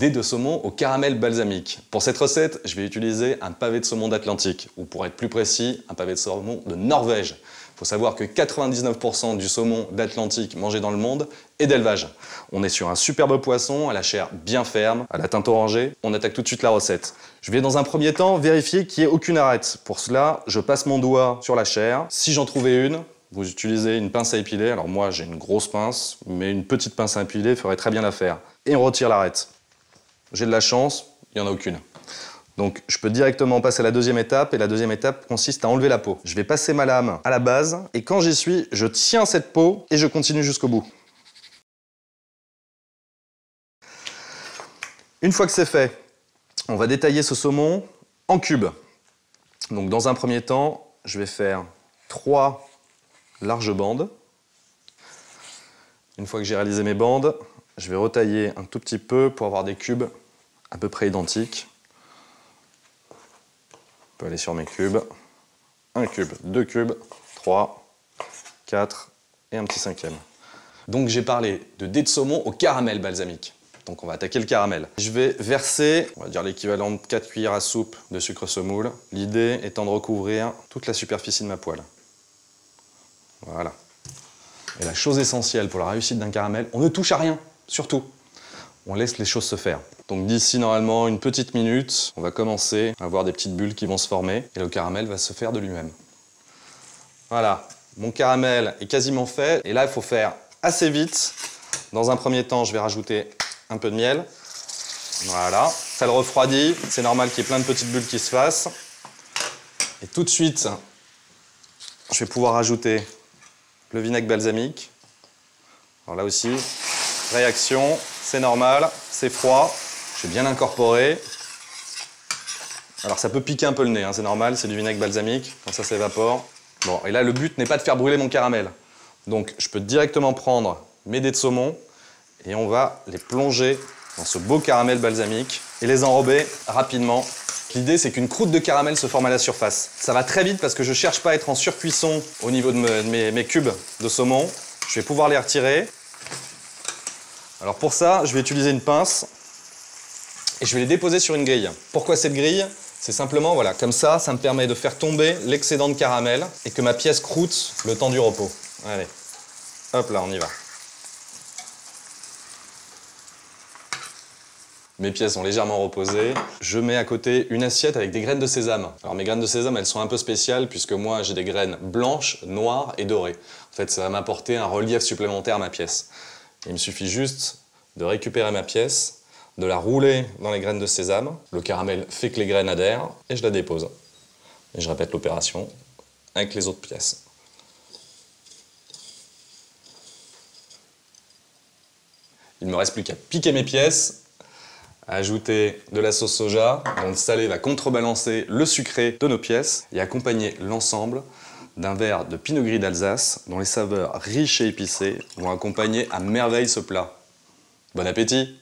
dés de saumon au caramel balsamique. Pour cette recette, je vais utiliser un pavé de saumon d'Atlantique, ou pour être plus précis, un pavé de saumon de Norvège. Il faut savoir que 99% du saumon d'Atlantique mangé dans le monde est d'élevage. On est sur un superbe poisson à la chair bien ferme, à la teinte orangée. On attaque tout de suite la recette. Je vais dans un premier temps vérifier qu'il n'y ait aucune arête. Pour cela, je passe mon doigt sur la chair. Si j'en trouvais une, vous utilisez une pince à épiler. Alors moi, j'ai une grosse pince, mais une petite pince à épiler ferait très bien l'affaire. Et on retire l'arête. J'ai de la chance, il n'y en a aucune. Donc je peux directement passer à la deuxième étape, et la deuxième étape consiste à enlever la peau. Je vais passer ma lame à la base, et quand j'y suis, je tiens cette peau et je continue jusqu'au bout. Une fois que c'est fait, on va détailler ce saumon en cubes. Donc dans un premier temps, je vais faire 3 larges bandes. Une fois que j'ai réalisé mes bandes, je vais retailler un tout petit peu pour avoir des cubes à peu près identiques. Je peux aller sur mes cubes. 1 cube, 2 cubes, 3, 4 et un petit 5e. Donc j'ai parlé de dés de saumon au caramel balsamique. Donc on va attaquer le caramel. Je vais verser, on va dire l'équivalent de 4 cuillères à soupe de sucre semoule. L'idée étant de recouvrir toute la superficie de ma poêle. Voilà. Et la chose essentielle pour la réussite d'un caramel, on ne touche à rien, surtout. On laisse les choses se faire. Donc d'ici normalement une petite minute, on va commencer à avoir des petites bulles qui vont se former et le caramel va se faire de lui-même. Voilà, mon caramel est quasiment fait et là il faut faire assez vite. Dans un premier temps, je vais rajouter un peu de miel. Voilà, ça le refroidit, c'est normal qu'il y ait plein de petites bulles qui se fassent. Et tout de suite, je vais pouvoir rajouter le vinaigre balsamique. Alors là aussi, réaction, c'est normal, c'est froid. Je vais bien incorporer. Alors ça peut piquer un peu le nez, hein, c'est normal, c'est du vinaigre balsamique, quand ça s'évapore. Bon, et là le but n'est pas de faire brûler mon caramel. Donc je peux directement prendre mes dés de saumon et on va les plonger dans ce beau caramel balsamique et les enrober rapidement. L'idée c'est qu'une croûte de caramel se forme à la surface. Ça va très vite parce que je ne cherche pas à être en surcuisson au niveau de mes cubes de saumon. Je vais pouvoir les retirer. Alors pour ça, je vais utiliser une pince et je vais les déposer sur une grille. Pourquoi cette grille? C'est simplement, voilà, comme ça me permet de faire tomber l'excédent de caramel et que ma pièce croûte le temps du repos. Allez, hop là, on y va. Mes pièces sont légèrement reposées. Je mets à côté une assiette avec des graines de sésame. Alors mes graines de sésame, elles sont un peu spéciales puisque moi j'ai des graines blanches, noires et dorées. En fait, ça va m'apporter un relief supplémentaire à ma pièce. Il me suffit juste de récupérer ma pièce, de la rouler dans les graines de sésame. Le caramel fait que les graines adhèrent et je la dépose. Et je répète l'opération avec les autres pièces. Il ne me reste plus qu'à piquer mes pièces, à ajouter de la sauce soja, dont le salé va contrebalancer le sucré de nos pièces et accompagner l'ensemble d'un verre de pinot gris d'Alsace dont les saveurs riches et épicées vont accompagner à merveille ce plat. Bon appétit!